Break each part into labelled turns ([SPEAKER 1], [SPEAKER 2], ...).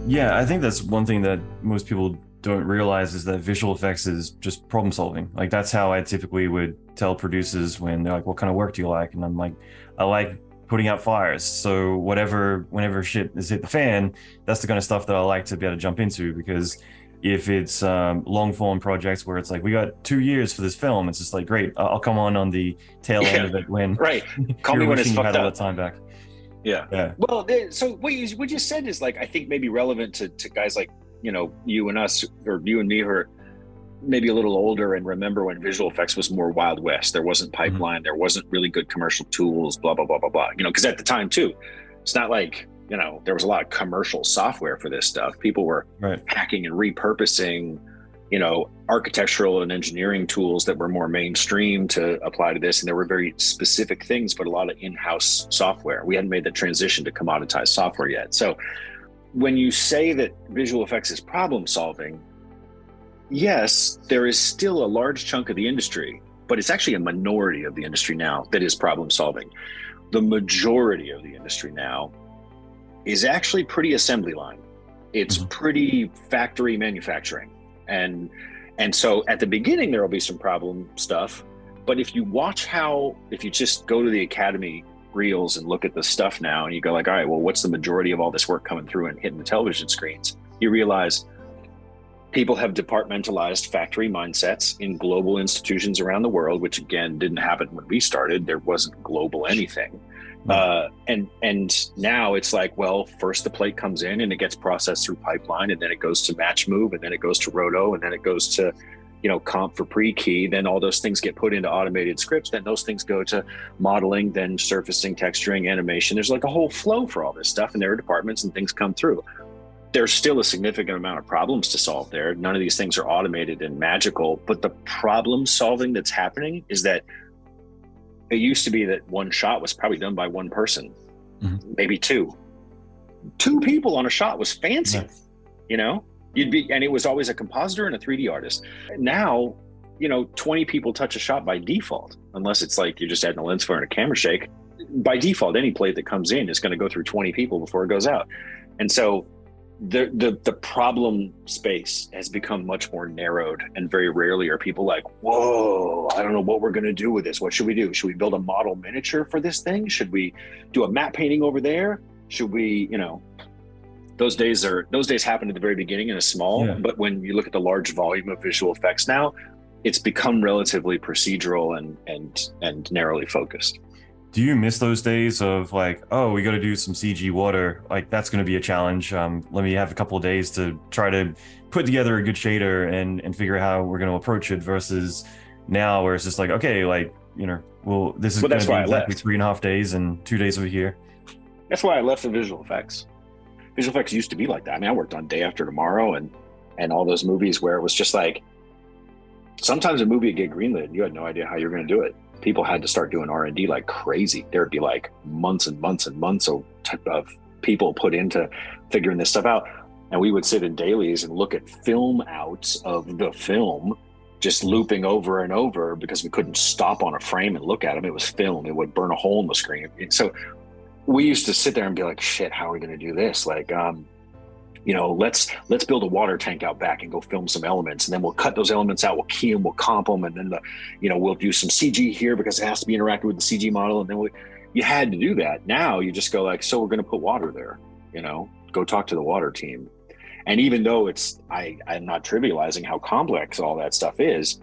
[SPEAKER 1] Yeah, I think that's one thing that most people don't realize is that visual effects is just problem solving. Like that's how I typically would tell producers when they're like, "What kind of work do you like?" And I'm like, "I like putting out fires. So whenever shit is hit the fan, that's the kind of stuff that I like to be able to jump into because." If it's long form projects where it's like we got 2 years for this film, it's just like great. I'll come on the tail end
[SPEAKER 2] Yeah,
[SPEAKER 1] of it when
[SPEAKER 2] right. Call me
[SPEAKER 1] you're
[SPEAKER 2] when it's
[SPEAKER 1] wishing you had
[SPEAKER 2] fucked
[SPEAKER 1] all the
[SPEAKER 2] up.
[SPEAKER 1] time back.
[SPEAKER 2] Yeah.
[SPEAKER 1] Yeah.
[SPEAKER 2] Well, so what you said is like I think maybe relevant to guys like you and us or you and me who are maybe a little older and remember when visual effects was more Wild West. There wasn't
[SPEAKER 1] Mhm.
[SPEAKER 2] pipeline. There wasn't really good commercial tools. Blah blah blah blah blah. Because at the time too, it's not like there was a lot of commercial software for this stuff. People were
[SPEAKER 1] Right.
[SPEAKER 2] hacking and repurposing architectural and engineering tools that were more mainstream to apply to this. And there were very specific things, but a lot of in-house software. We hadn't made the transition to commoditized software yet. So when you say that visual effects is problem solving, yes, there is still a large chunk of the industry, but it's actually a minority of the industry now that is problem solving. The majority of the industry now is actually pretty assembly line. It's
[SPEAKER 1] Mhm.
[SPEAKER 2] pretty factory manufacturing. And so at the beginning there will be some problem stuff, but if you just go to the Academy reels and look at the stuff now and you go like, all right, well, what's the majority of all this work coming through and hitting the television screens? You realize people have departmentalized factory mindsets in global institutions around the world, which again didn't happen when we started. There wasn't global anything.
[SPEAKER 1] No.
[SPEAKER 2] And now it's like, well, first the plate comes in and it gets processed through pipeline, and then it goes to match move, and then it goes to roto, and then it goes to comp for pre-key. Then all those things get put into automated scripts. Then those things go to modeling, then surfacing, texturing, animation. There's like a whole flow for all this stuff, and there are departments and things come through. There's still a significant amount of problems to solve there. None of these things are automated and magical, but the problem solving that's happening is that it used to be that one shot was probably done by one person,
[SPEAKER 1] Mhm.
[SPEAKER 2] maybe two. Two people on a shot was
[SPEAKER 1] Yeah.
[SPEAKER 2] fancy, you know? And it was always a compositor and a 3D artist. Now, 20 people touch a shot by default, unless it's like you're just adding a lens flare and a camera shake. By default, any plate that comes in is going to go through 20 people before it goes out. And so the problem space has become much more narrowed, and very rarely are people like, whoa, I don't know what we're going to do with this. What should we do? Should we build a model miniature for this thing? Should we do a matte painting over there? Should we, those days happened at the very beginning in a small,
[SPEAKER 1] Yeah.
[SPEAKER 2] but when you look at the large volume of visual effects now, it's become relatively procedural and narrowly focused.
[SPEAKER 1] Do you miss those days of like, oh, we got to do some CG water? Like that's going to be a challenge. Let me have a couple of days to try to put together a good shader and figure out how we're going to approach it. Versus now, where it's just like, okay, like well, this is
[SPEAKER 2] Well,
[SPEAKER 1] going
[SPEAKER 2] that's
[SPEAKER 1] to be
[SPEAKER 2] why I
[SPEAKER 1] exactly
[SPEAKER 2] left.
[SPEAKER 1] 3.5 days and 2 days over here.
[SPEAKER 2] That's why I left the visual effects. Visual effects used to be like that. I mean, I worked on Day After Tomorrow and all those movies where it was just like, sometimes a movie would get greenlit and you had no idea how you were going to do it. People had to start doing R&D like crazy. There'd be like months and months and months of people put into figuring this stuff out. And we would sit in dailies and look at film outs of the film, just looping over and over because we couldn't stop on a frame and look at them. It was film. It would burn a hole in the screen. So we used to sit there and be like, shit, how are we going to do this? Like, let's build a water tank out back and go film some elements, and then we'll cut those elements out, we'll key them, we'll comp them, and then we'll do some CG here because it has to be interactive with the CG model, and then you had to do that. Now you just go like, so we're going to put water there, go talk to the water team. And even though I'm not trivializing how complex all that stuff is,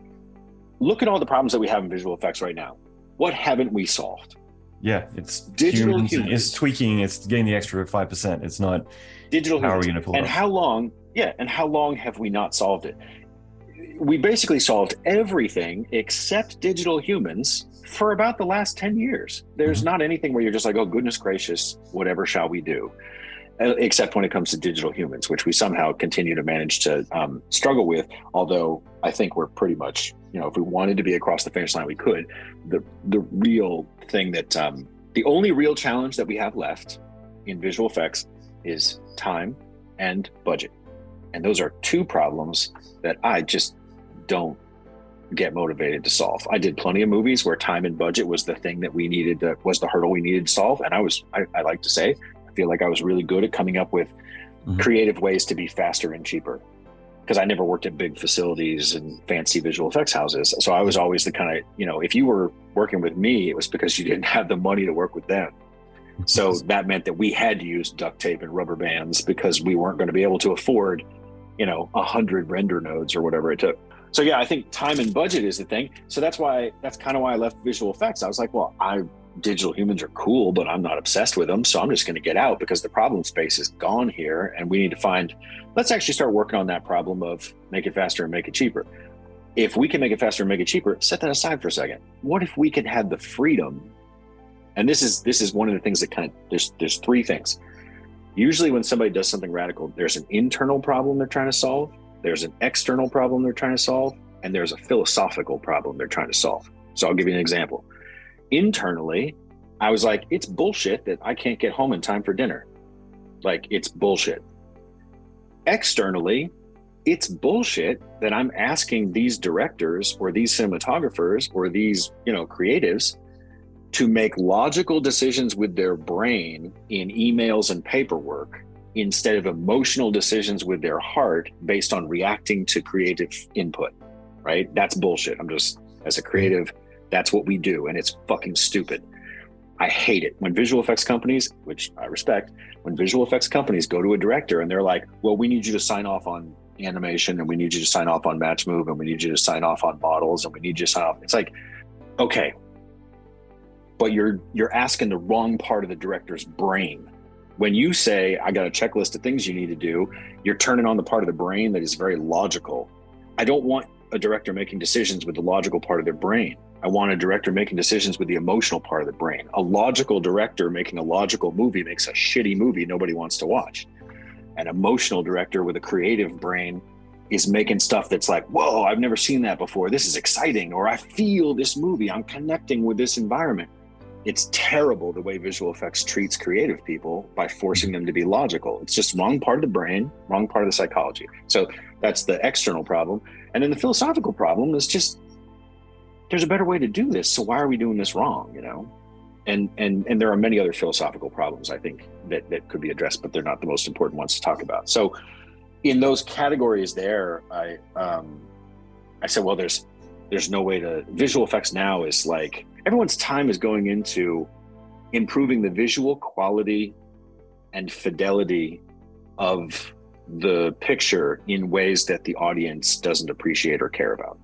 [SPEAKER 2] look at all the problems that we have in visual effects right now. What haven't we solved?
[SPEAKER 1] Yeah, it's
[SPEAKER 2] Digital
[SPEAKER 1] it's
[SPEAKER 2] humans.
[SPEAKER 1] tweaking, it's getting the extra 5%. It's not
[SPEAKER 2] Digital
[SPEAKER 1] how are we
[SPEAKER 2] humans.
[SPEAKER 1] going to pull it
[SPEAKER 2] And
[SPEAKER 1] off?
[SPEAKER 2] how long have we not solved it? We basically solved everything except digital humans for about the last 10 years. There's
[SPEAKER 1] Mhm.
[SPEAKER 2] not anything where you're just like, oh, goodness gracious, whatever shall we do? Except when it comes to digital humans, which we somehow continue to manage to struggle with. Although I think we're pretty much, if we wanted to be across the finish line, we could. The real thing that, the only real challenge that we have left in visual effects is time and budget. And those are two problems that I just don't get motivated to solve. I did plenty of movies where time and budget was the thing that was the hurdle we needed to solve. And I like to say, I feel like I was really good at coming up with creative ways to be faster and cheaper. Because I never worked at big facilities and fancy visual effects houses. So I was always the kind of, if you were working with me, it was because you didn't have the money to work with them. So that meant that we had to use duct tape and rubber bands because we weren't going to be able to afford, 100 render nodes or whatever it took. So yeah, I think time and budget is the thing. So that's kind of why I left visual effects. I was like, well, digital humans are cool, but I'm not obsessed with them. So I'm just going to get out because the problem space is gone here. And we need to let's actually start working on that problem of make it faster and make it cheaper. If we can make it faster and make it cheaper, set that aside for a second. What if we could have the freedom? And this is one of the things that there's three things. Usually when somebody does something radical, there's an internal problem they're trying to solve, there's an external problem they're trying to solve, and there's a philosophical problem they're trying to solve. So I'll give you an example. Internally, I was like, it's bullshit that I can't get home in time for dinner. Like, it's bullshit. Externally, it's bullshit that I'm asking these directors or these cinematographers or these, creatives to make logical decisions with their brain in emails and paperwork instead of emotional decisions with their heart based on reacting to creative input, right? That's bullshit. As a creative, that's what we do, and it's fucking stupid. I hate it when visual effects companies, which I respect, when visual effects companies go to a director and they're like, well, we need you to sign off on animation, and we need you to sign off on match move, and we need you to sign off on models, and we need you to sign off. It's like, okay, but you're asking the wrong part of the director's brain. When you say, I got a checklist of things you need to do, you're turning on the part of the brain that is very logical. I don't want a director making decisions with the logical part of their brain. I want a director making decisions with the emotional part of the brain. A logical director making a logical movie makes a shitty movie nobody wants to watch. An emotional director with a creative brain is making stuff that's like, whoa, I've never seen that before. This is exciting. Or I feel this movie. I'm connecting with this environment. It's terrible the way visual effects treats creative people by forcing them to be logical. It's just wrong part of the brain, wrong part of the psychology. So that's the external problem. And then the philosophical problem is just, there's a better way to do this. So why are we doing this wrong? And there are many other philosophical problems, I think, that could be addressed, but they're not the most important ones to talk about. So in those categories there, I said, well, there's no way to, visual effects now is like, everyone's time is going into improving the visual quality and fidelity of the picture in ways that the audience doesn't appreciate or care about.